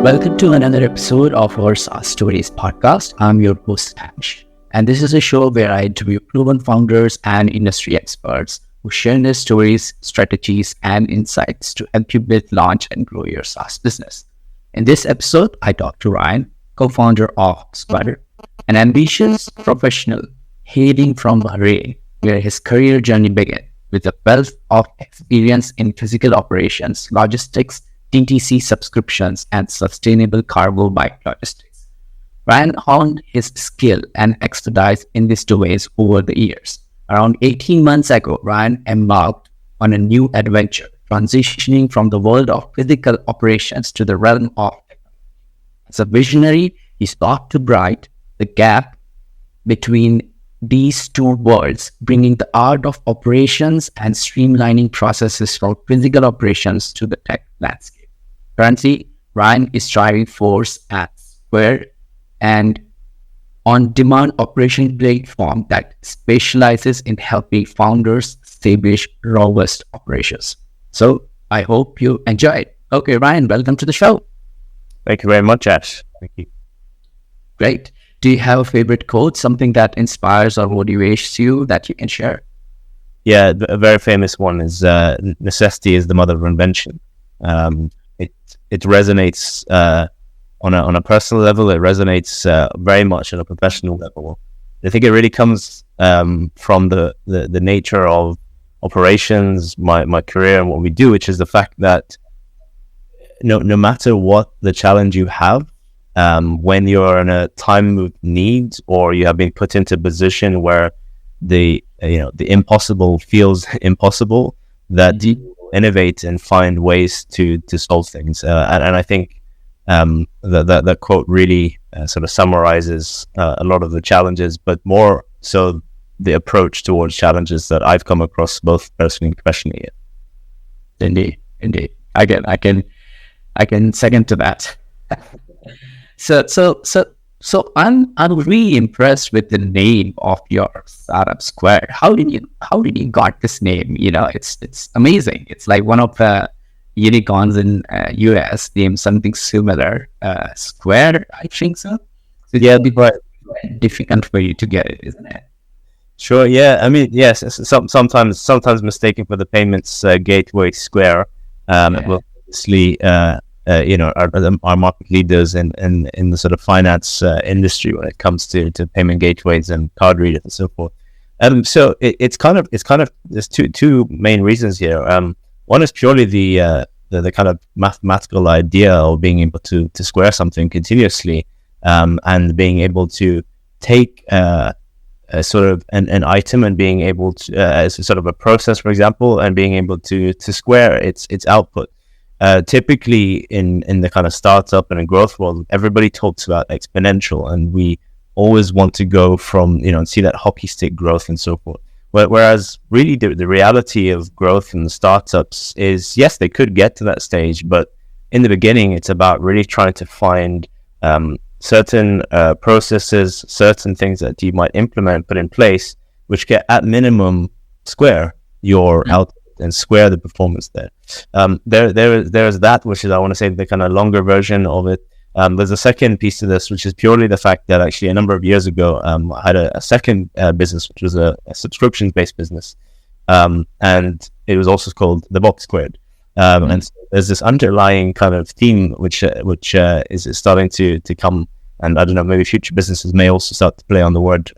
Welcome to another episode of our SaaS Stories podcast. I'm your host, Ash, and this is a show where I interview proven founders and industry experts who share their stories, strategies, and insights to help you build, launch, and grow your SaaS business. In this episode, I talk to Rayan, co-founder of Squatter, an ambitious professional hailing from Bahrain, where his career journey began with a wealth of experience in physical operations, logistics, DTC subscriptions, and sustainable cargo bike logistics. Rayan honed his skill and expertise in these domains over the years. Around 18 months ago, Rayan embarked on a new adventure, transitioning from the world of physical operations to the realm of technology. As a visionary, he sought to bridge the gap between these two worlds, bringing the art of operations and streamlining processes from physical operations to the tech landscape. Currently, Rayan is driving force at Square, an on-demand operation platform that specializes in helping founders establish robust operations. So I hope you enjoy it. Okay, Rayan, welcome to the show. Thank you very much, Ash. Thank you. Great. Do you have a favorite quote, something that inspires or motivates you that you can share? Yeah, a very famous one is necessity is the mother of invention. It resonates on a personal level. It resonates very much on a professional level. I think it really comes from the nature of operations, my career, and what we do, which is the fact that no matter what the challenge you have, when you're in a time of need or you have been put into a position where the impossible feels impossible, that you innovate and find ways to solve things. And I think that quote really sort of summarizes a lot of the challenges, but more so the approach towards challenges that I've come across both personally and professionally. Indeed. I can second to that. So I'm really impressed with the name of your startup, Square. How did you got this name? It's amazing. It's like one of the unicorns in US named something similar. Square, I think so. So yeah, it'll be quite difficult for you to get it, isn't it? Sure. Yeah. I mean, yes. Sometimes mistaken for the payments gateway Square. Well, obviously. Our market leaders in the sort of finance industry when it comes to payment gateways and card readers and so forth. So it's kind of there's two main reasons here. One is purely the kind of mathematical idea of being able to square something continuously, and being able to take a sort of an item and being able to as a sort of a process, for example, and being able to square its output. Typically in the kind of startup and in growth world, everybody talks about exponential, and we always want to go from, see that hockey stick growth and so forth. Whereas really the reality of growth in the startups is, yes, they could get to that stage, but in the beginning, it's about really trying to find certain processes, certain things that you might put in place, which get at minimum square your output and square the performance there. There's that, which is, I want to say, the kind of longer version of it. There's a second piece to this, which is purely the fact that actually a number of years ago, I had a second business, which was a subscriptions-based business. And it was also called The Box Squared. And so there's this underlying kind of theme, which is starting to come. And I don't know, maybe future businesses may also start to play on the word.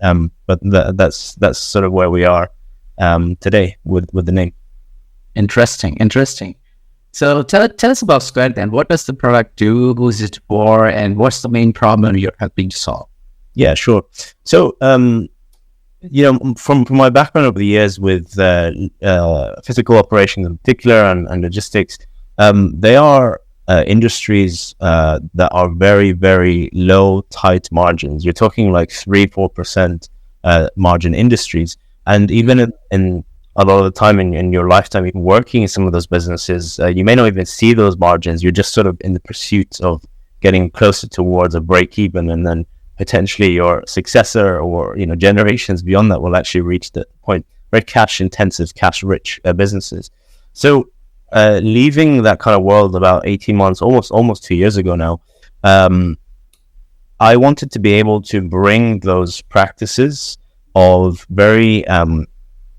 But that's sort of where we are today with the name. Interesting. So tell us about Square then. What does the product do? Who is it for? And what's the main problem you're helping to solve? Yeah, sure. So, from my background over the years with physical operations in particular and logistics, they are industries that are very, very low, tight margins. You're talking like 3-4% margin industries. And even in a lot of the time in your lifetime, even working in some of those businesses, you may not even see those margins. You're just sort of in the pursuit of getting closer towards a break even, and then potentially your successor or generations beyond that will actually reach the point. Very cash intensive, cash rich businesses. So leaving that kind of world about 18 months, almost 2 years ago now, I wanted to be able to bring those practices of very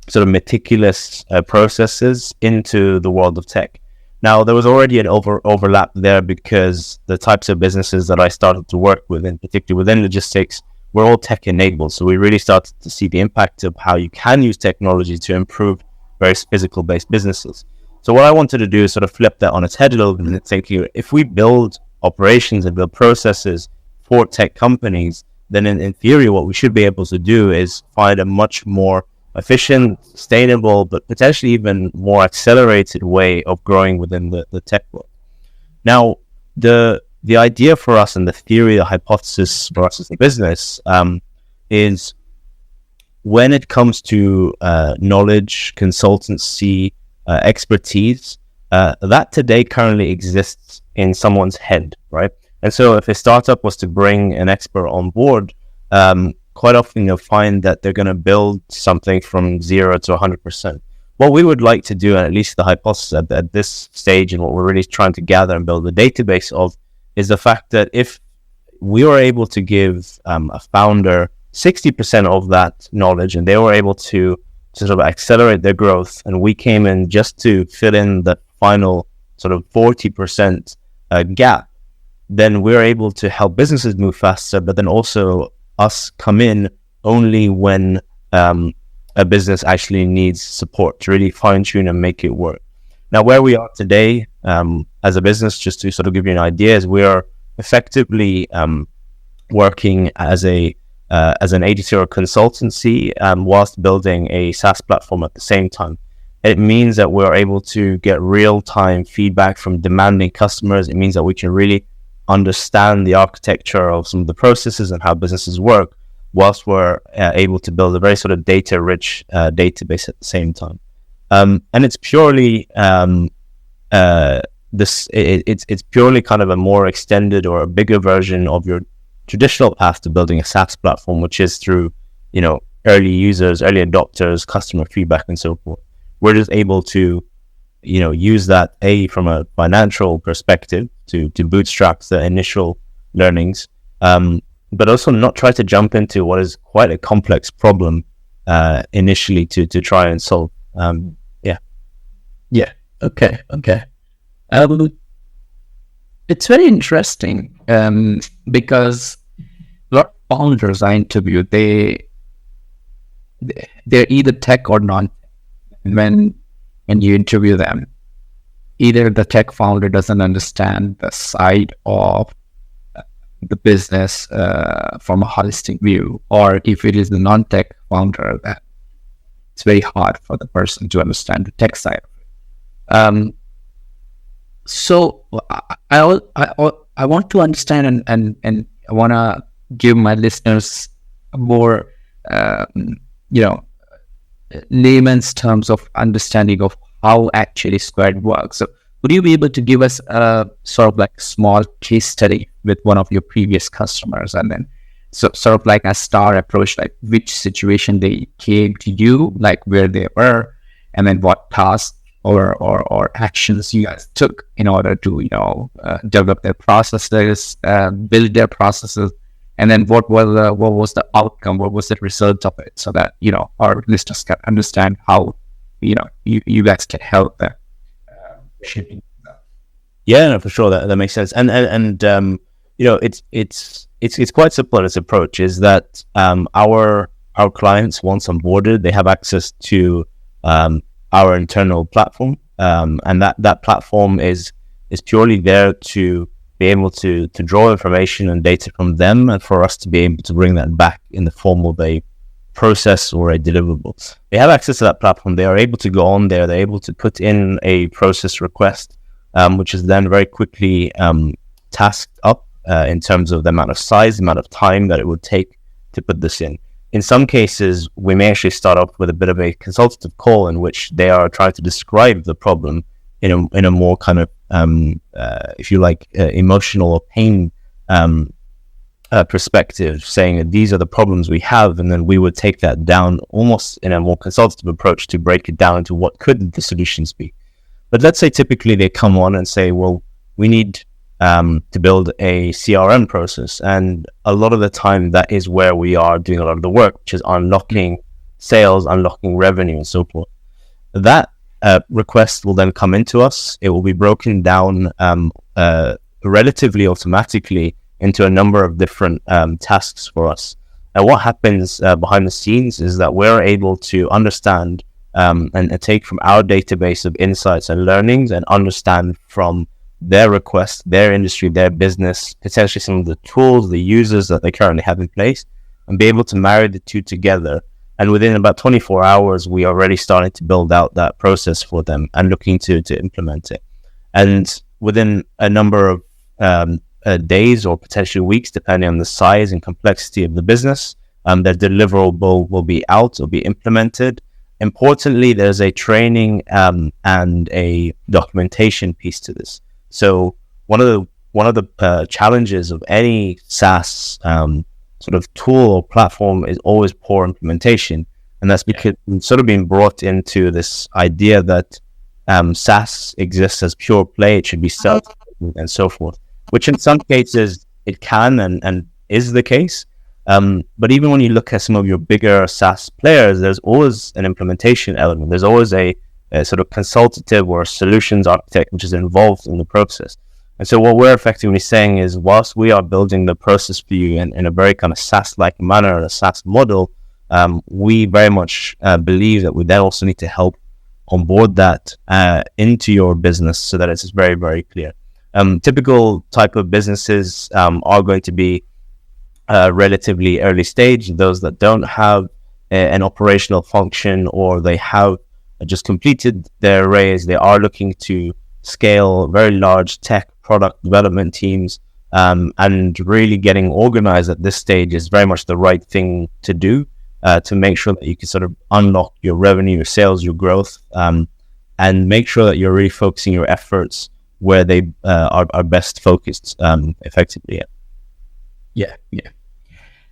sort of meticulous processes into the world of tech. Now, there was already an overlap there because the types of businesses that I started to work with, in particular within logistics, were all tech enabled. So we really started to see the impact of how you can use technology to improve various physical based businesses. So what I wanted to do is sort of flip that on its head a little bit and think, if we build operations and build processes for tech companies, then in theory, what we should be able to do is find a much more efficient, sustainable, but potentially even more accelerated way of growing within the tech world. Now, the idea for us and the theory, the hypothesis for us as a business is when it comes to knowledge, consultancy, expertise, that today currently exists in someone's head, right? And so if a startup was to bring an expert on board, quite often you'll find that they're going to build something from 0 to 100%. What we would like to do, and at least the hypothesis at this stage, and what we're really trying to gather and build a database of, is the fact that if we were able to give a founder 60% of that knowledge, and they were able to sort of accelerate their growth, and we came in just to fill in the final sort of 40% gap, then we're able to help businesses move faster, but then also us come in only when a business actually needs support to really fine tune and make it work. Now, where we are today as a business, just to sort of give you an idea, is we are effectively working as an agency or a consultancy whilst building a SaaS platform at the same time. It means that we're able to get real-time feedback from demanding customers. It means that we can really understand the architecture of some of the processes and how businesses work, whilst we're able to build a very sort of data-rich database at the same time. And it's purely it's purely kind of a more extended or a bigger version of your traditional path to building a SaaS platform, which is through, early users, early adopters, customer feedback, and so forth. We're just able to, use that from a financial perspective to bootstrap the initial learnings, but also not try to jump into what is quite a complex problem initially to try and solve. Okay. It's very interesting because a lot of founders I interview, they're either tech or non. When you interview them, either the tech founder doesn't understand the side of the business from a holistic view, or if it is the non-tech founder, that it's very hard for the person to understand the tech side of it. So I want to understand and I want to give my listeners a more layman's terms of understanding of how actually Squared works. So would you be able to give us a sort of like small case study with one of your previous customers, and then sort of like a star approach, like which situation they came to you, like where they were, and then what tasks or actions you guys took in order to develop their processes, build their processes, and then what was the outcome, what was the result of it, so that our listeners can understand how you guys can help them shipping. Yeah, no, for sure, that makes sense. And it's quite simple in its approach. Is that our clients, once onboarded, they have access to our internal platform, and that platform is purely there to be able to draw information and data from them, and for us to be able to bring that back in the form of a process or a deliverable. They have access to that platform. They are able to go on there. They're able to put in a process request, which is then very quickly tasked up in terms of the amount of size, the amount of time that it would take to put this in. In some cases, we may actually start off with a bit of a consultative call in which they are trying to describe the problem in a more kind of, if you like, emotional or pain perspective, saying that these are the problems we have, and then we would take that down almost in a more consultative approach to break it down into what could the solutions be. But let's say typically they come on and say, well, we need to build a CRM process. And a lot of the time, that is where we are doing a lot of the work, which is unlocking sales, unlocking revenue, and so forth. That request will then come into us. It will be broken down relatively automatically into a number of different tasks for us. And what happens behind the scenes is that we're able to understand and take from our database of insights and learnings and understand from their request, their industry, their business, potentially some of the tools, the users that they currently have in place, and be able to marry the two together. And within about 24 hours, we are already starting to build out that process for them and looking to implement it. And within a number of days or potentially weeks, depending on the size and complexity of the business, their deliverable will be out or be implemented. Importantly, there's a training and a documentation piece to this. So one of the challenges of any SaaS sort of tool or platform is always poor implementation, and that's because we've sort of been brought into this idea that SaaS exists as pure play; it should be self and so forth. Which in some cases it can and is the case. But even when you look at some of your bigger SaaS players, there's always an implementation element. There's always a sort of consultative or solutions architect which is involved in the process. And so what we're effectively saying is, whilst we are building the process for you in a very kind of SaaS-like manner, a SaaS model, we very much believe that we then also need to help onboard that into your business so that it's very, very clear. Typical type of businesses are going to be relatively early stage, those that don't have an operational function, or they have just completed their raise. They are looking to scale very large tech product development teams, and really getting organized at this stage is very much the right thing to do to make sure that you can sort of unlock your revenue, your sales, your growth, and make sure that you're really focusing your efforts where they are best focused effectively. Yeah.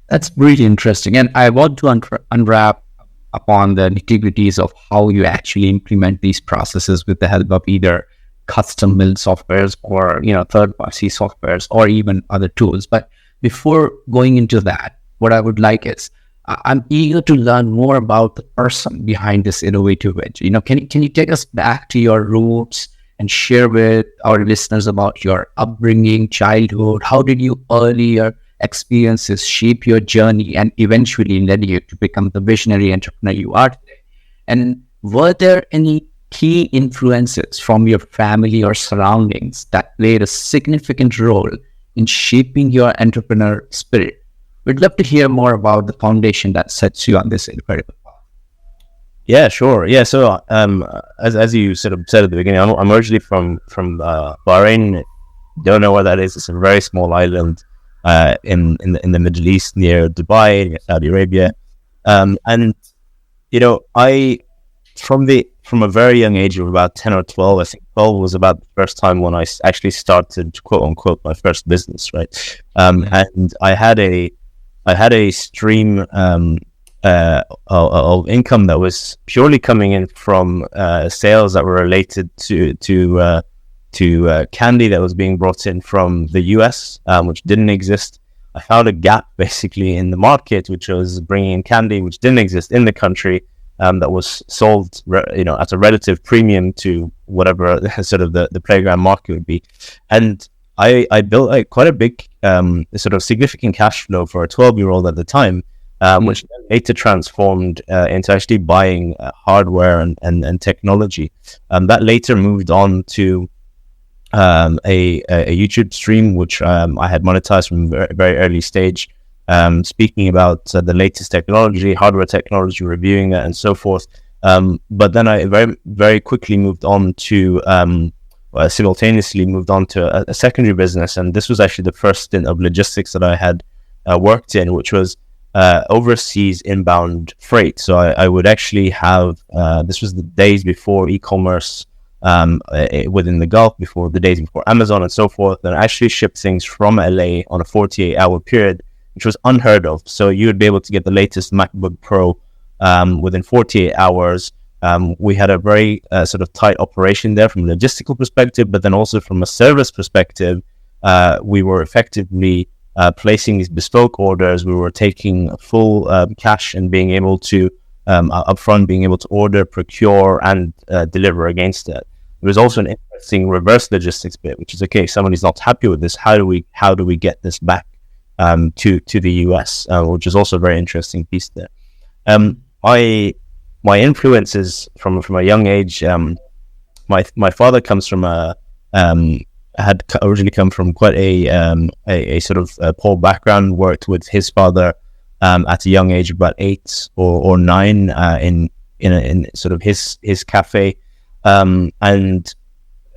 That's really interesting. And I want to unwrap upon the nitty-gritties of how you actually implement these processes with the help of either custom built softwares or, third-party softwares or even other tools. But before going into that, what I would like is, I'm eager to learn more about the person behind this innovative edge. Can you take us back to your roots and share with our listeners about your upbringing, childhood? How did your earlier experiences shape your journey and eventually led you to become the visionary entrepreneur you are today? And were there any key influences from your family or surroundings that played a significant role in shaping your entrepreneur spirit? We'd love to hear more about the foundation that sets you on this incredible path. Yeah, sure. Yeah, so as you sort of said at the beginning, I'm originally from Bahrain. Don't know where that is. It's a very small island in the Middle East near Dubai, Saudi Arabia, and I from a very young age of about 10 or 12, I think 12 was about the first time when I actually started, quote unquote, my first business, right? And I had a stream of income that was purely coming in from sales that were related to candy that was being brought in from the US, which didn't exist. I found a gap basically in the market, which was bringing in candy which didn't exist in the country, that was sold at a relative premium to whatever sort of the playground market would be. And I built quite a big sort of significant cash flow for a 12-year-old at the time, which later transformed into actually buying hardware and technology. That later moved on to a YouTube stream, which I had monetized from very, very early stage, speaking about the latest technology, hardware technology, reviewing it and so forth. But then I very, very quickly moved on to simultaneously moved on to a secondary business. And this was actually the first stint of logistics that I had worked in, which was overseas inbound freight. So I would actually have, this was the days before e-commerce within the Gulf, before the days before Amazon and so forth, and actually ship things from LA on a 48-hour period, which was unheard of. So you would be able to get the latest MacBook Pro within 48 hours. We had a very sort of tight operation there from a logistical perspective, but then also from a service perspective, we were effectively placing these bespoke orders. We were taking full cash and being able to upfront, being able to order, procure, and deliver against it. There was also an interesting reverse logistics bit, which is, okay, if somebody's not happy with this, how do we get this back to the US, which is also a very interesting piece there. My influences from a young age. My father comes from had originally come from quite a sort of poor background. Worked with his father at a young age, about 8 or 9, in sort of his cafe, and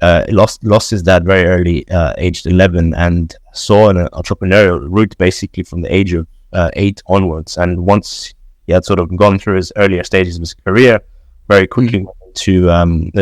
lost his dad very early, aged 11, and saw an entrepreneurial route basically from the age of 8 onwards. And once he had sort of gone through his earlier stages of his career, very quickly to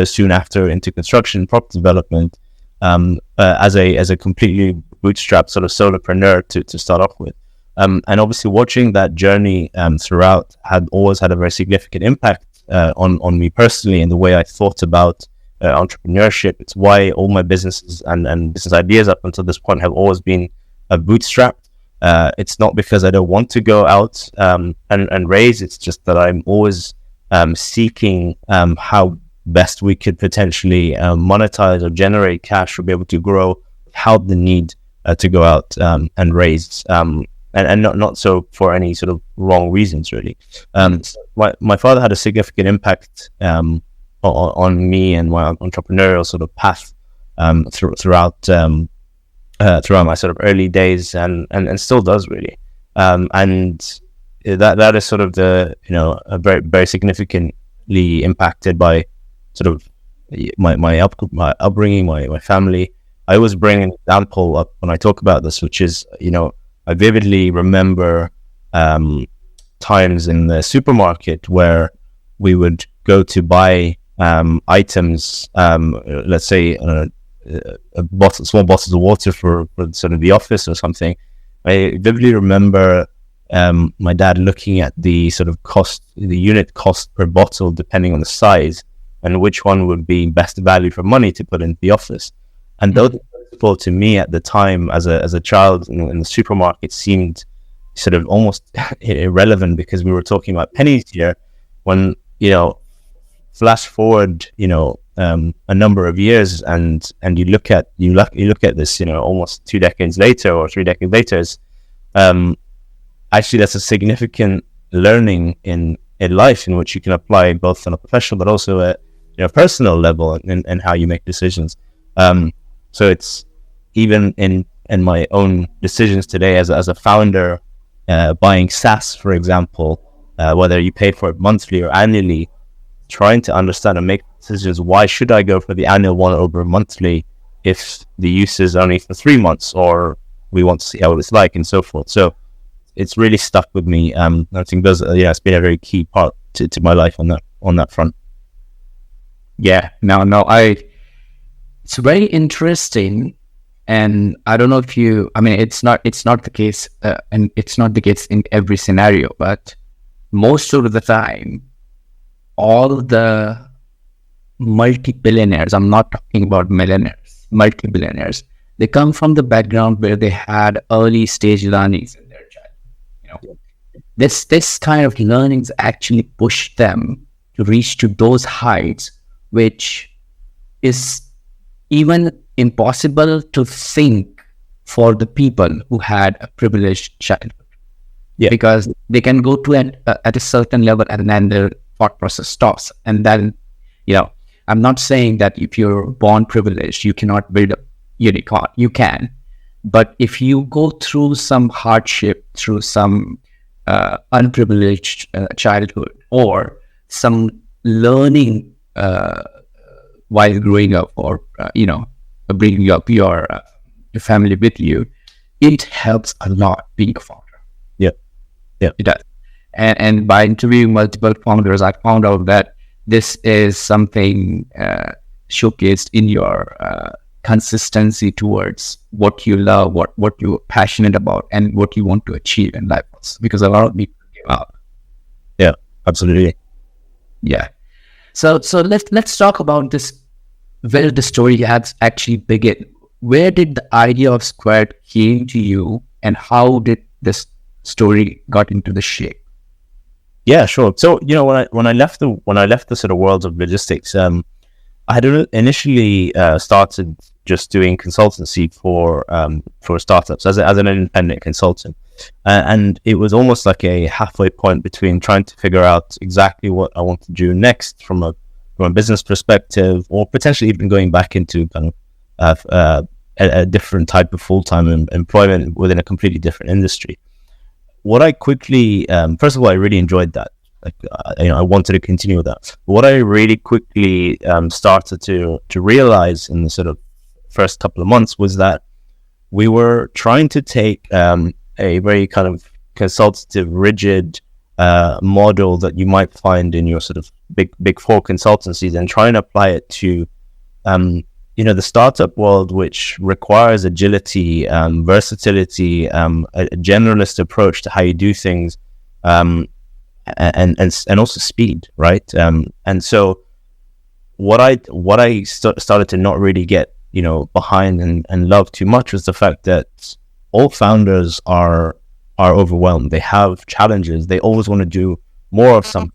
soon after into construction, property development, as a completely bootstrapped sort of solopreneur to start off with. And obviously watching that journey throughout had always had a very significant impact on me personally in the way I thought about entrepreneurship. It's why all my businesses and business ideas up until this point have always been bootstrapped. It's not because I don't want to go out and raise. It's just that I'm always seeking how best we could potentially monetize or generate cash or be able to grow without the need to go out and raise. And not so for any sort of wrong reasons, really. My father had a significant impact on me and my entrepreneurial sort of path throughout my sort of early days, and still does, really. And that is sort of the, a very, very significantly impacted by sort of my upbringing, my family. I always bring an example up when I talk about this, which is, I vividly remember times in the supermarket where we would go to buy items, let's say small bottles of water for sort of the office or something. I vividly remember my dad looking at the sort of the unit cost per bottle, depending on the size, and which one would be best value for money to put into the office. And those principles to me at the time, as a child in the supermarket, seemed sort of almost irrelevant, because we were talking about pennies here. When flash forward, a number of years, and you look at this, almost 2 decades later or 3 decades later, actually that's a significant learning in life, in which you can apply both on a professional but also a personal level, and how you make decisions. So it's even in my own decisions today as a founder, buying SaaS, for example, whether you pay for it monthly or annually, trying to understand and make decisions. Why should I go for the annual one over monthly if the use is only for 3 months, or we want to see how it's like, and so forth? So it's really stuck with me. I think it's been a very key part to my life on that front. Yeah, it's very interesting, and I don't know if it's not the case, and it's not the case in every scenario, but most of the time, all the multi-billionaires, I'm not talking about millionaires, multi-billionaires, they come from the background where they had early stage learnings in their child. This kind of learnings actually push them to reach to those heights, which is even impossible to think for the people who had a privileged childhood. Yeah. Because they can go to at a certain level, and then their thought process stops. And then, I'm not saying that if you're born privileged, you cannot build a unicorn. You can. But if you go through some hardship, through some unprivileged childhood, or some learning while growing up, or bringing up your family with you, it helps a lot being a founder. Yeah, it does. And by interviewing multiple founders, I found out that this is something showcased in your consistency towards what you love, what you're passionate about, and what you want to achieve in life. Because a lot of people give up. Yeah, absolutely. Yeah. So let's talk about this, where the story has actually begun. where did the idea of Squared came to you, and how did this story got into the shape? Yeah, sure. So when I left the sort of world of logistics, I had initially started just doing consultancy for startups as an independent consultant, and it was almost like a halfway point between trying to figure out exactly what I want to do next from a business perspective, or potentially even going back into kind of a different type of full-time employment within a completely different industry. What I quickly, first of all, I really enjoyed that. Like, I wanted to continue with that. What I really quickly started to realize in the sort of first couple of months was that we were trying to take a very kind of consultative, rigid model that you might find in your sort of big four consultancies and try and apply it to the startup world, which requires agility, versatility, a generalist approach to how you do things, and also speed, right? And so what I started to not really get behind and love too much was the fact that all founders are overwhelmed. They have challenges. They always want to do more of something,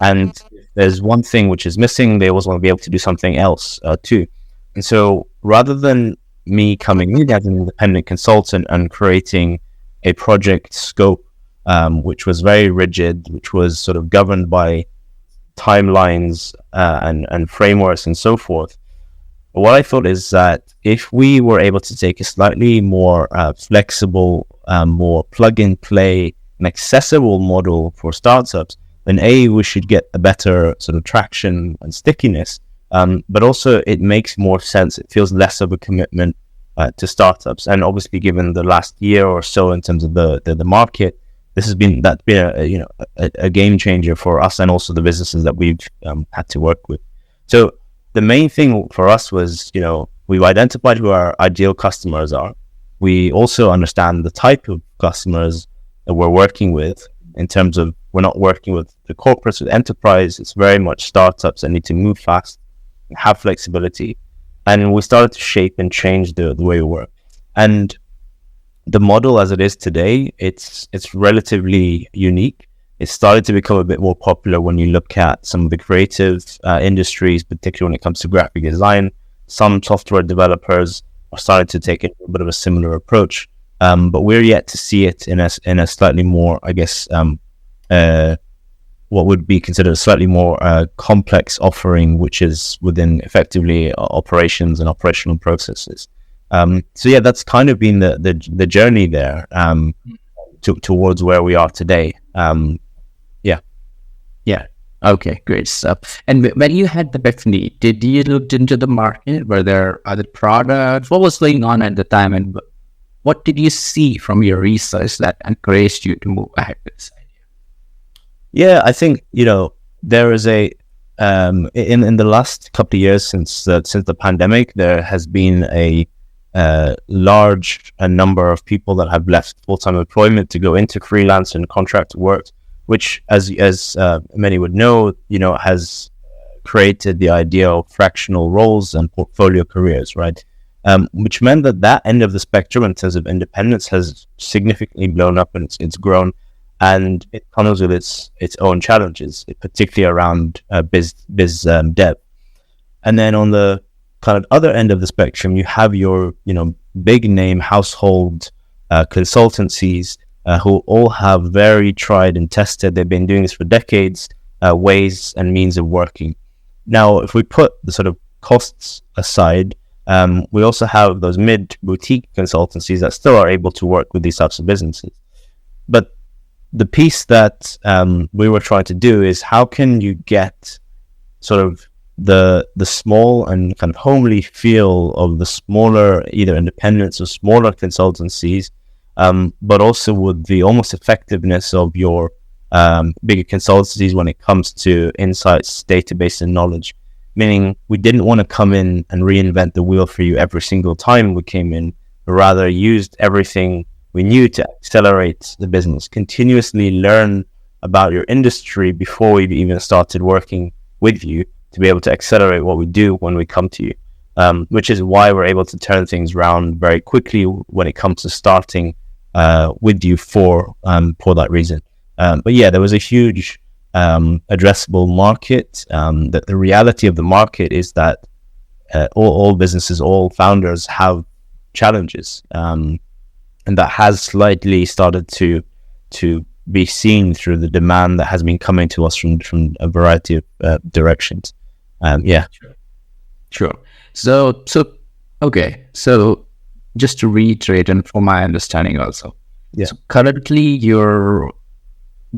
and if there's one thing which is missing, they always want to be able to do something else too. And so rather than me coming in as an independent consultant and creating a project scope, which was very rigid, which was sort of governed by timelines and frameworks and so forth, what I thought is that if we were able to take a slightly more flexible, more plug-and-play and accessible model for startups, then we should get a better sort of traction and stickiness. But also it makes more sense. It feels less of a commitment to startups. And obviously, given the last year or so in terms of the market, that's been a game changer for us and also the businesses that we've had to work with. So the main thing for us was, we've identified who our ideal customers are. We also understand the type of customers that we're working with, in terms of we're not working with the corporates, with enterprise. It's very much startups that need to move fast, have flexibility. And we started to shape and change the way we work. And the model as it is today, it's relatively unique. It started to become a bit more popular when you look at some of the creative industries, particularly when it comes to graphic design. Some software developers are starting to take a bit of a similar approach, but we're yet to see it in a slightly more, I guess, what would be considered a slightly more complex offering, which is within effectively operations and operational processes. So yeah, that's kind of been the journey there towards where we are today. Yeah. Okay, great stuff. And when you had the epiphany, did you look into the market? Were there other products? What was going on at the time? And what did you see from your research that encouraged you to move ahead with this idea? Yeah, I think, there is in the last couple of years since the pandemic, there has been a large number of people that have left full-time employment to go into freelance and contract work, which, as many would know, has created the idea of fractional roles and portfolio careers, right? Which meant that end of the spectrum in terms of independence has significantly blown up, and it's grown, and it comes with its own challenges, particularly around biz dev. And then on the kind of other end of the spectrum, you have your big name household consultancies who all have very tried and tested. They've been doing this for decades, ways and means of working. Now, if we put the sort of costs aside, we also have those mid-boutique consultancies that still are able to work with these types of businesses. But the piece that we were trying to do is, how can you get sort of the small and kind of homely feel of the smaller, either independents or smaller consultancies, but also with the almost effectiveness of your bigger consultancies when it comes to insights, database, and knowledge. Meaning, we didn't want to come in and reinvent the wheel for you every single time we came in, but rather used everything we knew to accelerate the business, continuously learn about your industry before we even started working with you, to be able to accelerate what we do when we come to you. which is why we're able to turn things around very quickly when it comes to starting with you for that reason. But yeah, there was a huge addressable market. The reality of the market is that all businesses, all founders have challenges, and that has slightly started to be seen through the demand that has been coming to us from a variety of directions. Yeah. Sure. So okay. So just to reiterate, and for my understanding also, so currently you're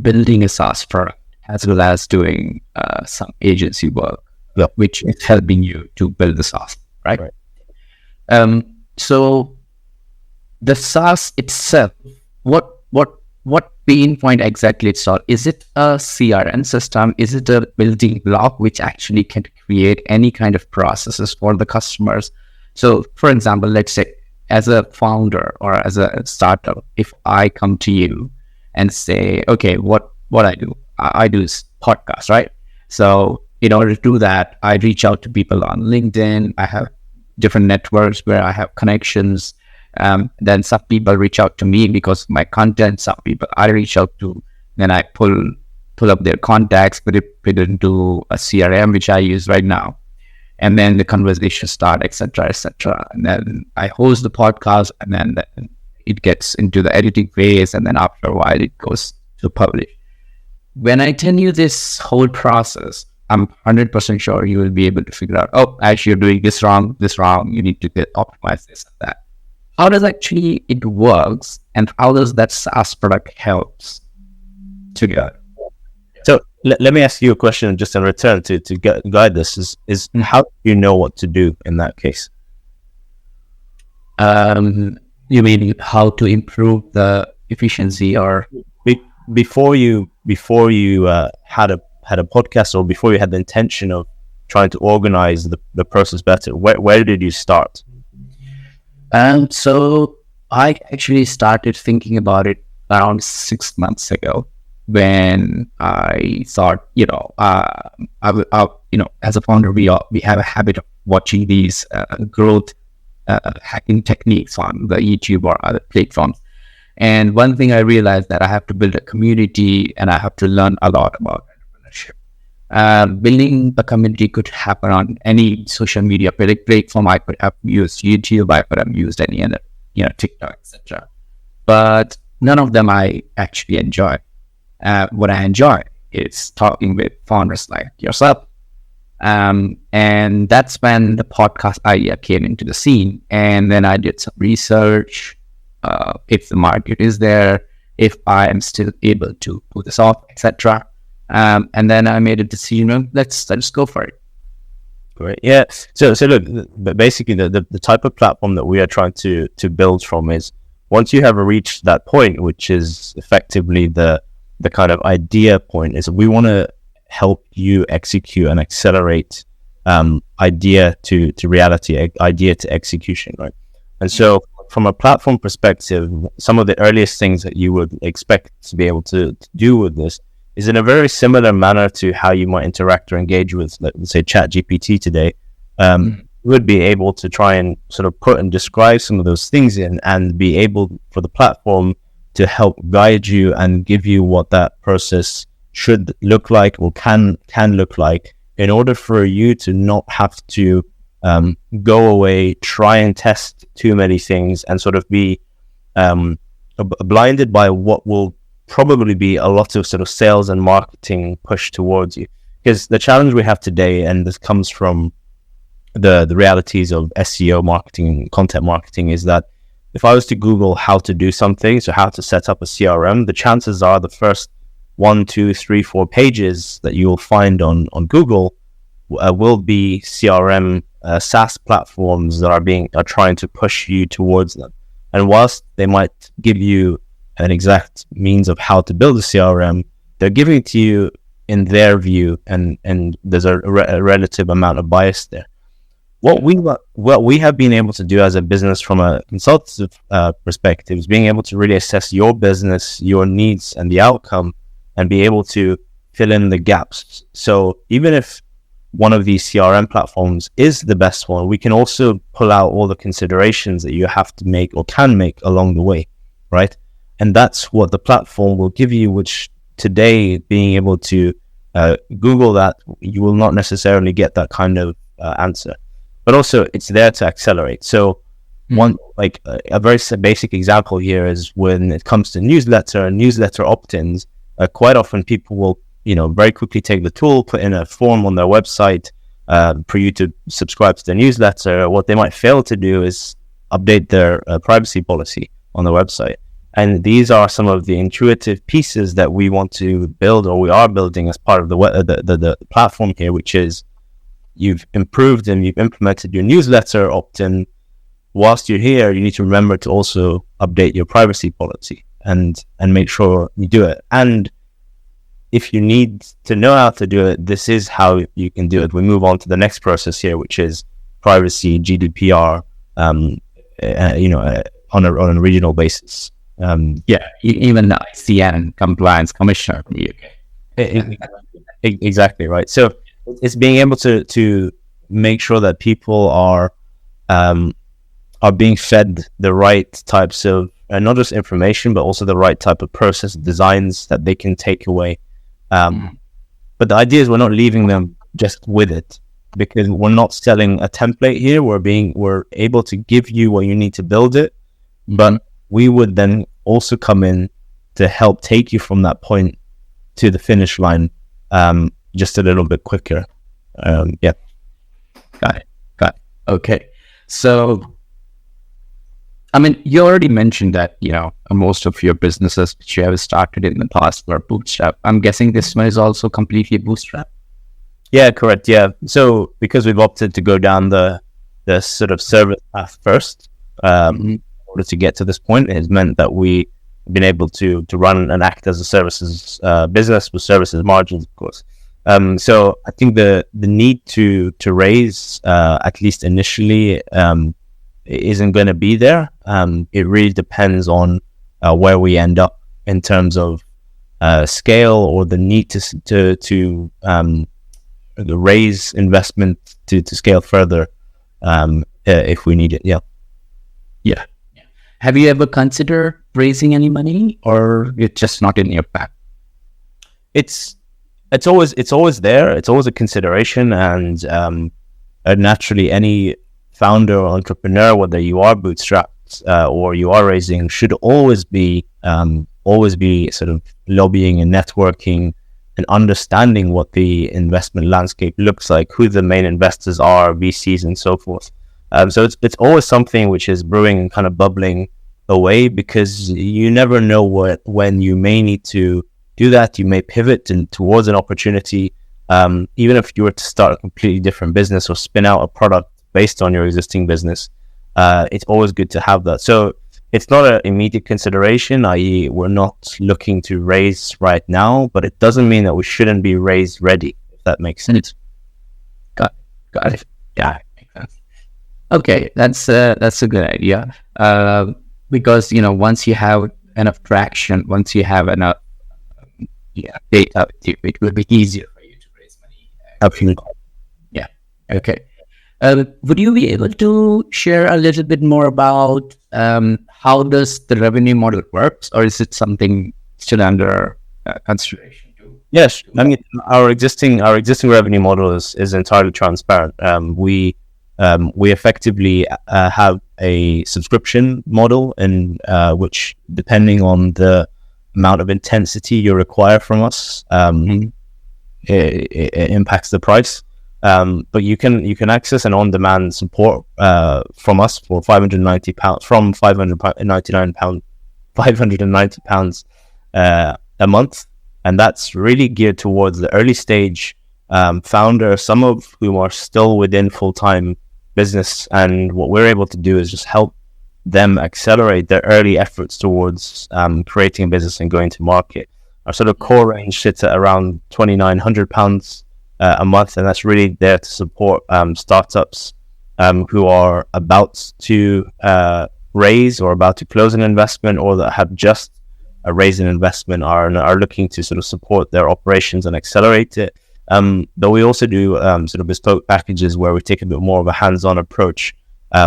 building a SaaS product as well as doing some agency work, which is helping you to build the SaaS, right? So the SaaS itself, what pain point exactly it solves? Is it a CRM system? Is it a building block which actually can create any kind of processes for the customers? So for example, let's say as a founder or as a startup, if I come to you and say, okay, what I do is podcast, right? So in order to do that, I reach out to people on LinkedIn. I have different networks where I have connections. Then some people reach out to me because of my content. Some people I reach out to, then I pull up their contacts, put it into a CRM, which I use right now. And then the conversation start, etc., etc. And then I host the podcast, and then it gets into the editing phase. And then after a while, it goes to publish. When I tell you this whole process, I'm 100% sure you will be able to figure out, oh, actually you're doing this wrong. You need to optimize this and that. How does actually it works, and how does that SaaS product helps together? So let me ask you a question just in return to guide this. Is how do you know what to do in that case? You mean how to improve the efficiency, or before you had a podcast, or before you had the intention of trying to organize the process better? Where did you start? So I actually started thinking about it around 6 months ago, when I thought, as a founder, we have a habit of watching these growth hacking techniques on the YouTube or other platforms. And one thing I realized, that I have to build a community and I have to learn a lot about entrepreneurship. Building a community could happen on any social media platform. I could have used YouTube, I could have used any other, TikTok, etc. But none of them I actually enjoy. What I enjoy is talking with founders like yourself. And that's when the podcast idea came into the scene. And then I did some research, if the market is there, if I am still able to pull this off, etc. And then I made a decision, let's go for it. Great. Yeah. So look, basically the type of platform that we are trying to build from is, once you have reached that point, which is effectively the kind of idea point, is we want to help you execute and accelerate idea to reality, idea to execution, right? And so from a platform perspective, some of the earliest things that you would expect to be able to do with this is in a very similar manner to how you might interact or engage with, let's say, ChatGPT today. You would be able to try and sort of put and describe some of those things in, and be able for the platform to help guide you and give you what that process should look like, or can look like, in order for you to not have to go away, try and test too many things, and sort of be blinded by what will probably be a lot of sort of sales and marketing push towards you. Because the challenge we have today, and this comes from the realities of SEO marketing, content marketing, is that if I was to Google how to do something, so how to set up a CRM, the chances are the first 1, 2, 3, 4 pages that you will find on Google will be CRM SaaS platforms that are trying to push you towards them. And whilst they might give you an exact means of how to build a CRM, they're giving it to you in their view, and there's a relative amount of bias there. What we have been able to do as a business from a consultative perspective is being able to really assess your business, your needs, and the outcome, and be able to fill in the gaps. So even if one of these CRM platforms is the best one, we can also pull out all the considerations that you have to make or can make along the way, right? And that's what the platform will give you, which today, being able to Google that, you will not necessarily get that kind of answer. But also, it's there to accelerate. So one, like a very basic example here is when it comes to newsletter opt-ins, quite often people will, very quickly take the tool, put in a form on their website for you to subscribe to the newsletter. What they might fail to do is update their privacy policy on the website. And these are some of the intuitive pieces that we want to build, or we are building as part of the platform here, which is you've improved and you've implemented your newsletter opt-in. Whilst you're here, you need to remember to also update your privacy policy and make sure you do it. And if you need to know how to do it, this is how you can do it. We move on to the next process here, which is privacy, GDPR, on a regional basis. Even the ICN compliance commissioner from the UK. Exactly right. So it's being able to make sure that people are being fed the right types of not just information, but also the right type of process designs that they can take away. But the idea is we're not leaving them just with it, because we're not selling a template here. We're able to give you what you need to build it, but we would then also come in to help take you from that point to the finish line just a little bit quicker. Got it. Okay. So, you already mentioned that, most of your businesses which you have started in the past were bootstrap. I'm guessing this one is also completely bootstrap? Yeah, correct. Yeah. So because we've opted to go down the sort of service path first, in order to get to this point, it has meant that we've been able to run and act as a services business with services margins, of course. So I think the need to raise, at least initially, isn't going to be there. It really depends on where we end up in terms of scale, or the need to raise investment to scale further if we need it. Yeah. Have you ever considered raising any money, or it's just not in your plan? It's always there. It's always a consideration, and naturally, any founder or entrepreneur, whether you are bootstrapped or you are raising, should always be sort of lobbying and networking and understanding what the investment landscape looks like, who the main investors are, VCs, and so forth. So it's always something which is brewing and kind of bubbling away, because you never know when you may need to do that. You may pivot towards an opportunity, even if you were to start a completely different business or spin out a product based on your existing business. It's always good to have that. So it's not an immediate consideration, i.e. we're not looking to raise right now, but it doesn't mean that we shouldn't be raise ready, if that makes sense. Got it. Yeah, makes sense. Okay, that's a good idea. Because once you have enough traction, once you have enough data with you, it will be easier for you to raise money. Absolutely. Yeah. Okay. Would you be able to share a little bit more about how does the revenue model works, or is it something still under consideration too? Yes, our existing revenue model is entirely transparent. We effectively have a subscription model, in which, depending on the amount of intensity you require from us, it impacts the price. But you can access an on-demand support from us for £590 from £590 a month, and that's really geared towards the early stage founder, some of whom are still within full-time business. And what we're able to do is just help them accelerate their early efforts towards creating a business and going to market. Our sort of core range sits at around £2,900 a month, and that's really there to support startups who are about to raise or about to close an investment, or that have just raised an investment, are looking to sort of support their operations and accelerate it. Though we also do sort of bespoke packages where we take a bit more of a hands-on approach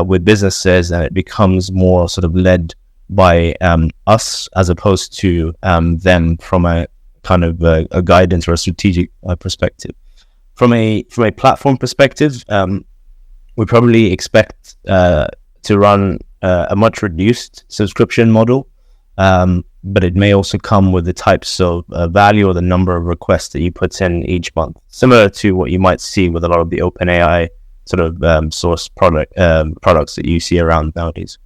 with businesses, and it becomes more sort of led by us as opposed to them from a kind of a guidance or a strategic perspective. From a platform perspective, we probably expect to run a much reduced subscription model, but it may also come with the types of value or the number of requests that you put in each month, similar to what you might see with a lot of the OpenAI sort of source products that you see around nowadays.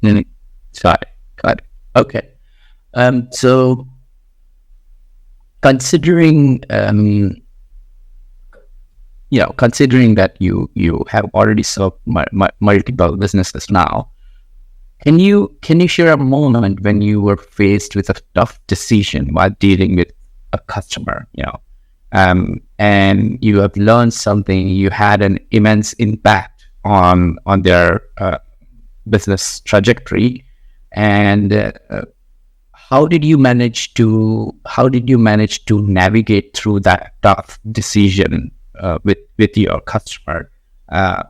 Mm-hmm. Got it. Okay. So considering considering that you have already served multiple businesses now, can you share a moment when you were faced with a tough decision while dealing with a customer, and you have learned something, you had an immense impact on their business trajectory, and how did you manage to navigate through that tough decision with your customer?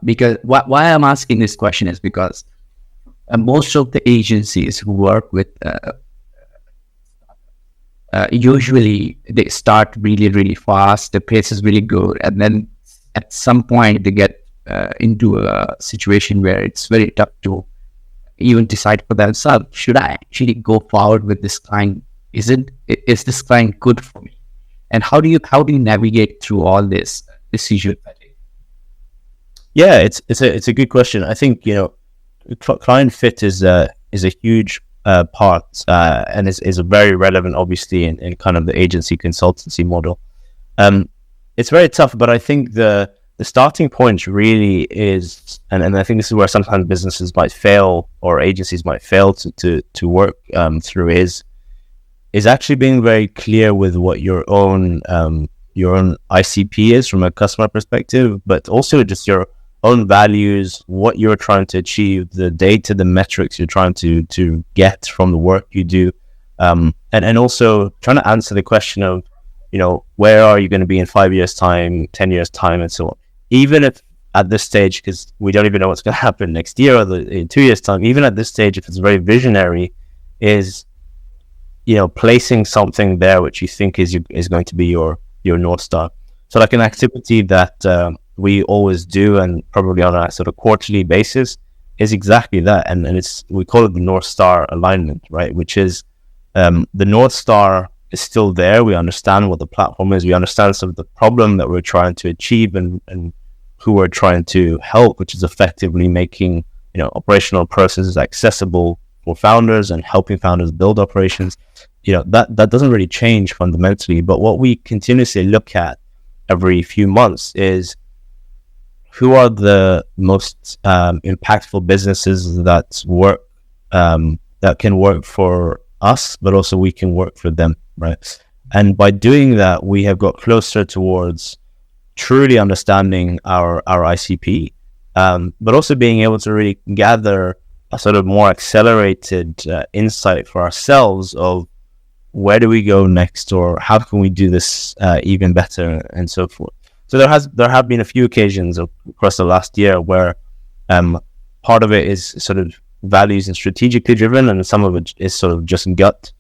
Because why I'm asking this question is because most of the agencies who work with usually they start really, really fast, the pace is really good, and then at some point they get into a situation where it's very tough to even decide for themselves, should I actually go forward with this client? Is this client good for me? And how do you navigate through all this decision making? Yeah, it's a good question. I think client fit is a huge part, and is a very relevant, obviously, in kind of the agency consultancy model. It's very tough, but I think the starting point really is, and I think this is where sometimes businesses might fail or agencies might fail to work through is actually being very clear with what your own ICP is from a customer perspective, but also just your own values, what you're trying to achieve, the data, the metrics you're trying to get from the work you do, and also trying to answer the question of, where are you going to be in 5 years time, 10 years time, and so on. Even if at this stage, because we don't even know what's going to happen next year or in 2 years time, even at this stage, if it's very visionary, is placing something there which you think is going to be your North Star. So like an activity that we always do, and probably on a sort of quarterly basis, is exactly that, and we call it the North Star alignment, right? Which is the North Star is still there. We understand what the platform is. We understand some of the problem that we're trying to achieve and who we're trying to help, which is effectively making operational processes accessible for founders and helping founders build operations. That doesn't really change fundamentally, but what we continuously look at every few months is who are the most impactful businesses that work, that can work for us, but also we can work for them, right? And by doing that, we have got closer towards truly understanding our ICP, but also being able to really gather a sort of more accelerated insight for ourselves of where do we go next, or how can we do this even better, and so forth. So there have been a few occasions across the last year where part of it is sort of values and strategically driven, and some of it is sort of just gut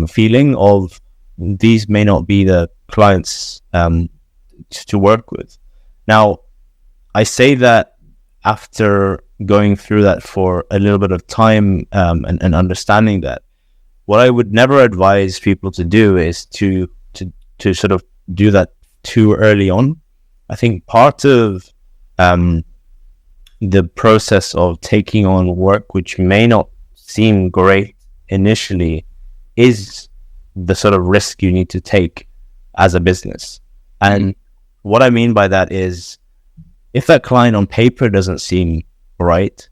feeling of these may not be the clients to work with. Now, I say that after going through that for a little bit of time and understanding that, what I would never advise people to do is to sort of do that too early on. I think part of the process of taking on work which may not seem great initially is the sort of risk you need to take as a business. And what I mean by that is, if that client on paper doesn't seem right,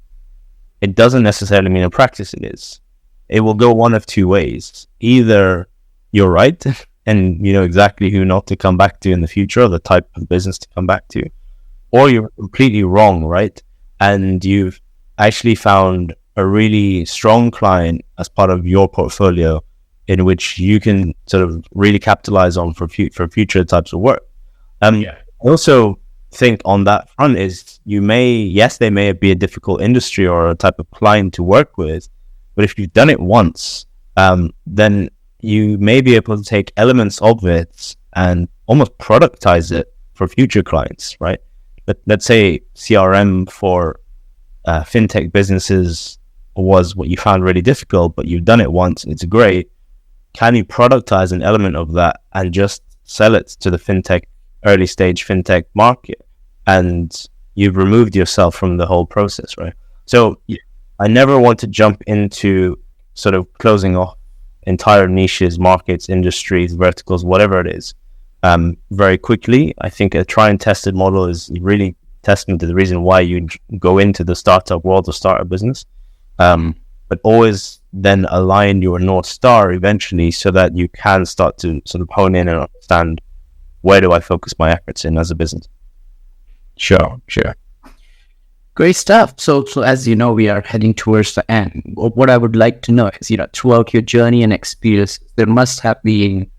it doesn't necessarily mean in practice it is. It will go one of two ways. Either you're right and you know exactly who not to come back to in the future, or the type of business to come back to, or you're completely wrong, right? And you've actually found a really strong client as part of your portfolio in which you can sort of really capitalize on for future types of work. I also think on that front is they may be a difficult industry or a type of client to work with, but if you've done it once, then you may be able to take elements of it and almost productize it for future clients, right? Let's say CRM for fintech businesses was what you found really difficult, but you've done it once and it's great. Can you productize an element of that and just sell it to the early stage fintech market? And you've removed yourself from the whole process, right? So I never want to jump into sort of closing off entire niches, markets, industries, verticals, whatever it is, very quickly. I think a try and tested model is really testament to the reason why you go into the startup world or start a business. But always then align your North Star eventually so that you can start to sort of hone in and understand, where do I focus my efforts in as a business? Sure. Great stuff. So as you know, we are heading towards the end. What I would like to know is, throughout your journey and experience, there must have been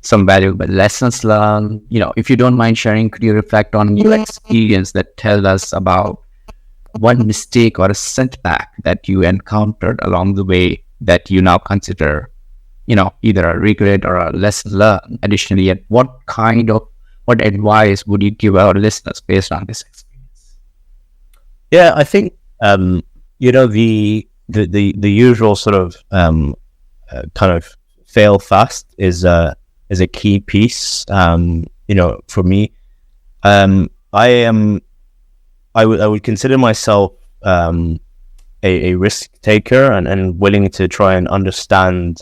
some valuable lessons learned. If you don't mind sharing, could you reflect on your experience that tell us about one mistake or a setback that you encountered along the way that you now consider, either a regret or a lesson learned? Additionally, and what advice would you give our listeners based on this experience? Yeah, I think the usual sort of kind of fail fast is a key piece. For me, I would consider myself a risk taker and willing to try and understand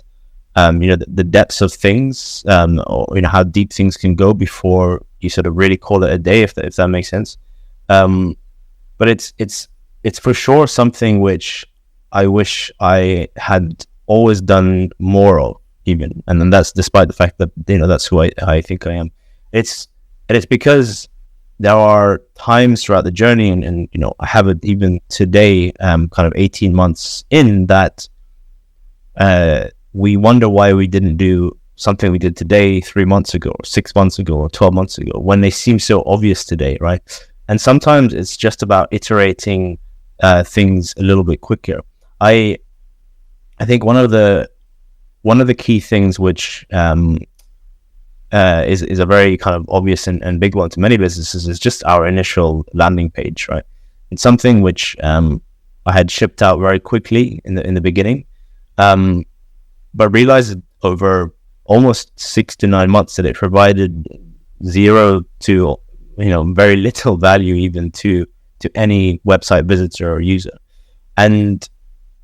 the depths of things, or how deep things can go before you sort of really call it a day, if that makes sense. But it's for sure something which I wish I had always done more of, even, and then that's despite the fact that that's who I think I am. It's because there are times throughout the journey, and I have it even today, kind of 18 months in, that we wonder why we didn't do something we did today 3 months ago, or 6 months ago, or 12 months ago, when they seem so obvious today, right? And sometimes it's just about iterating things a little bit quicker. I think one of the key things which is a very kind of obvious and big one to many businesses is just our initial landing page, right? It's something which I had shipped out very quickly in the beginning, but realized over almost 6 to 9 months that it provided zero to very little value even to any website visitor or user. And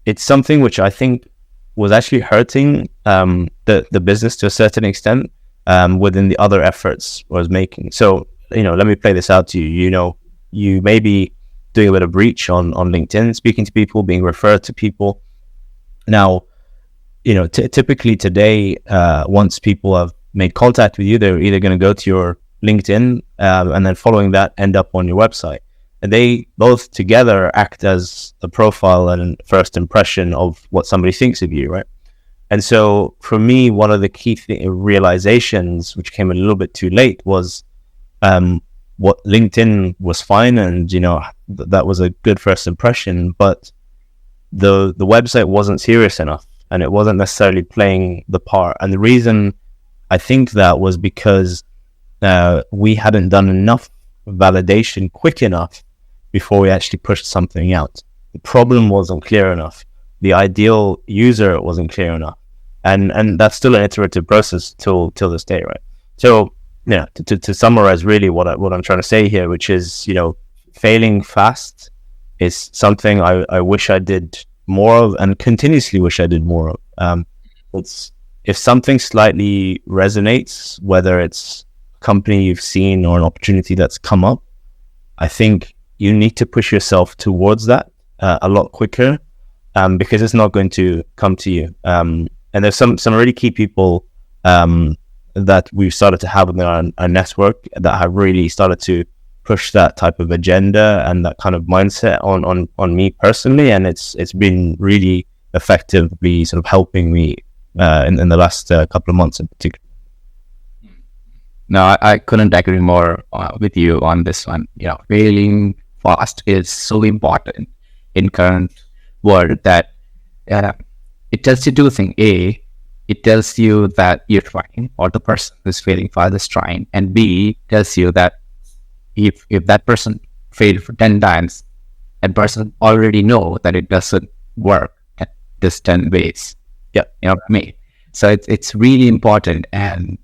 it's something which I think was actually hurting the business to a certain extent within the other efforts I was making. So, let me play this out to you. You may be doing a bit of reach on LinkedIn, speaking to people, being referred to people. Now, typically today, once people have made contact with you, they're either going to go to your LinkedIn and then following that end up on your website. And they both together act as a profile and first impression of what somebody thinks of you, right? And so for me, one of the key realizations, which came a little bit too late, was what LinkedIn was fine, and that was a good first impression, but the website wasn't serious enough, and it wasn't necessarily playing the part. And the reason I think that was because we hadn't done enough validation quick enough before we actually pushed something out. The problem wasn't clear enough. The ideal user wasn't clear enough. And that's still an iterative process till this day, right? So, to summarize really what I'm trying to say here, which is, failing fast is something I wish I did more of, and continuously wish I did more of. It's, if something slightly resonates, whether it's a company you've seen or an opportunity that's come up, I think you need to push yourself towards that a lot quicker, because it's not going to come to you. And there's some really key people that we've started to have in our network that have really started to push that type of agenda and that kind of mindset on me personally, and it's been really effectively sort of helping me in the last couple of months in particular. No, I couldn't agree more with you on this one. Failing fast is so important in current world that it tells you two things. A, it tells you that you're trying, or the person who's failing fast is trying, and B, tells you that if that person failed for 10 times, that person already know that it doesn't work at this 10 ways. Yeah, you know what I mean. So it's really important, and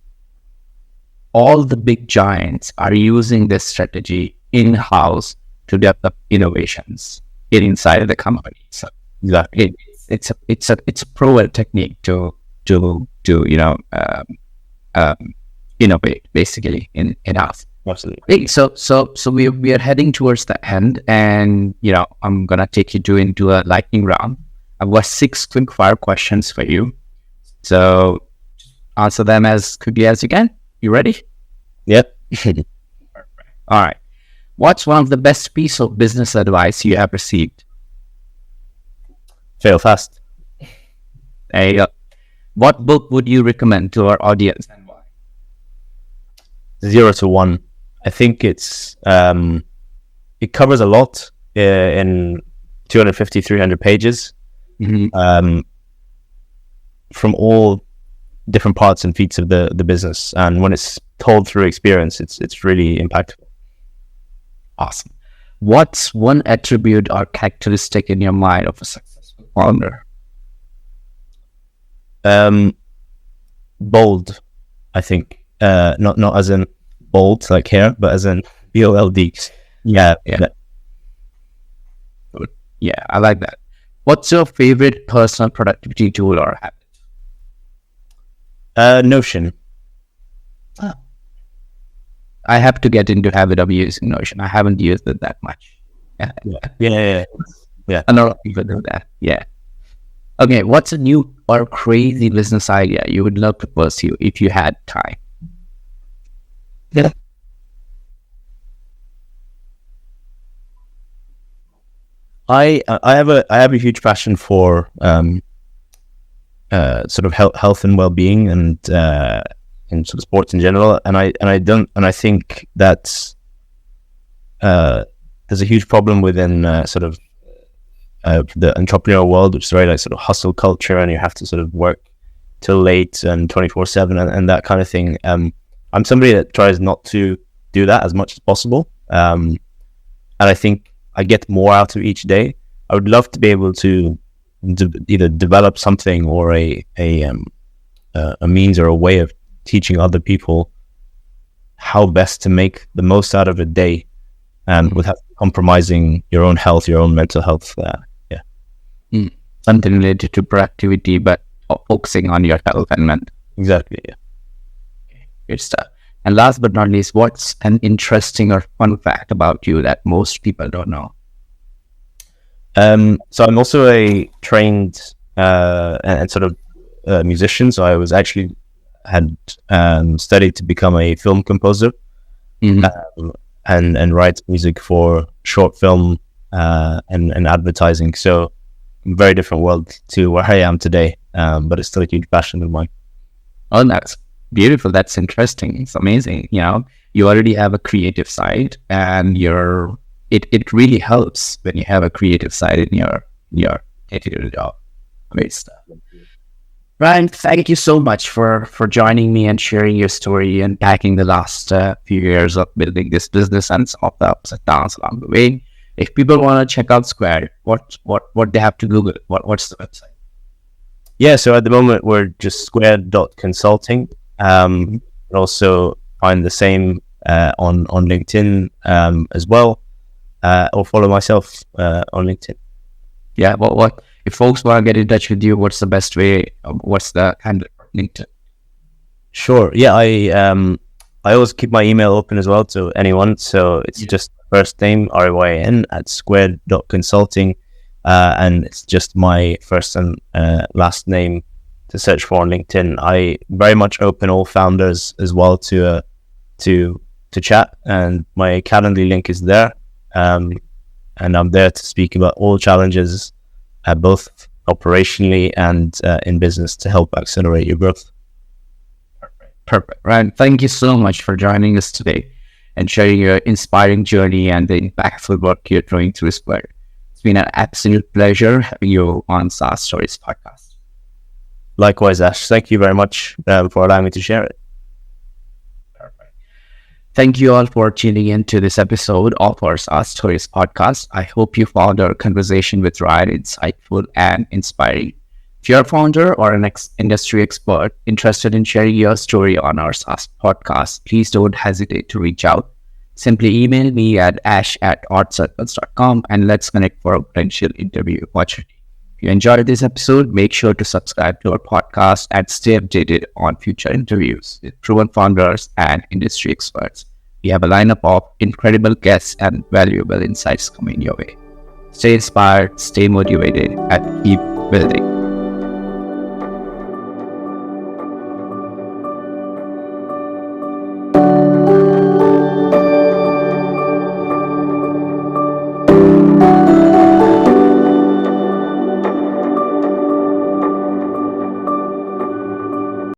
all the big giants are using this strategy in-house to develop innovations inside of the company. So exactly, it's a proven technique to innovate basically in-house. Absolutely. So we are heading towards the end, and I'm gonna take you into a lightning round. I've got 6 quick fire questions for you. So answer them as quickly as you can. You ready? Yep. All right. What's one of the best piece of business advice you have received? Fail fast. There you go. What book would you recommend to our audience and why? 0 to 1. I think it covers a lot in 250, 300 pages. Mm-hmm. From all different parts and feats of the business, and when it's told through experience, it's really impactful. Awesome. What's one attribute or characteristic in your mind of a successful founder? Bold, I think. Not as in bold like hair, but as in bold. Yeah. Yeah, I like that. What's your favorite personal productivity tool or habit? Notion. I have to get into habit of using Notion. I haven't used it that much. Yeah. A lot of people do that. Yeah. Okay, what's a new or crazy business idea you would love to pursue if you had time? Yeah. I have a huge passion for sort of health and well-being and sort of sports in general, and I think that there's a huge problem within sort of the entrepreneurial world, which is very like sort of hustle culture, and you have to sort of work till late and 24/7 and that kind of thing. I'm somebody that tries not to do that as much as possible, and I think I get more out of each day. I would love to be able to either develop something or a means or a way of teaching other people how best to make the most out of a day, without compromising your own health, your own mental health. Something related to productivity, but focusing on your health and mental. Exactly. Yeah. Good stuff. And last but not least, what's an interesting or fun fact about you that most people don't know? So I'm also a trained and sort of musician. So I was actually had studied to become a film composer, and write music for short film and advertising. So very different world to where I am today, but it's still a huge passion of mine. Oh, that's beautiful. That's interesting. It's amazing. You already have a creative side, and it really helps when you have a creative side in your day-to-day job. Great stuff. Rayan, thank you so much for joining me and sharing your story and packing the last few years of building this business and some of the ups and downs along the way. If people want to check out Square, what they have to Google? What's the website? Yeah, so at the moment we're just square.consulting. Also find the same on LinkedIn as well, or follow myself on LinkedIn. Yeah, what if folks want to get in touch with you? What's the best way? What's the handle for LinkedIn? Sure. Yeah, I always keep my email open as well to anyone. So it's just first name Rayan at square.consulting, and it's just my first and last name to search for on LinkedIn. I very much open all founders as well to chat, and my Calendly link is there. And I'm there to speak about all challenges, both operationally and in business to help accelerate your growth. Perfect. Ryan, thank you so much for joining us today and sharing your inspiring journey and the impactful work you're doing through Square. It's been an absolute pleasure having you on SaaS Stories podcast. Likewise, Ash. Thank you very much for allowing me to share it. Perfect. Thank you all for tuning in to this episode of our SaaS Stories podcast. I hope you found our conversation with Ryan insightful and inspiring. If you're a founder or an industry expert interested in sharing your story on our SaaS podcast, please don't hesitate to reach out. Simply email me at ash@artcircles.com and let's connect for a potential interview opportunity. If you enjoyed this episode, make sure to subscribe to our podcast and stay updated on future interviews with proven founders and industry experts. We have a lineup of incredible guests and valuable insights coming your way. Stay inspired, stay motivated, and keep building.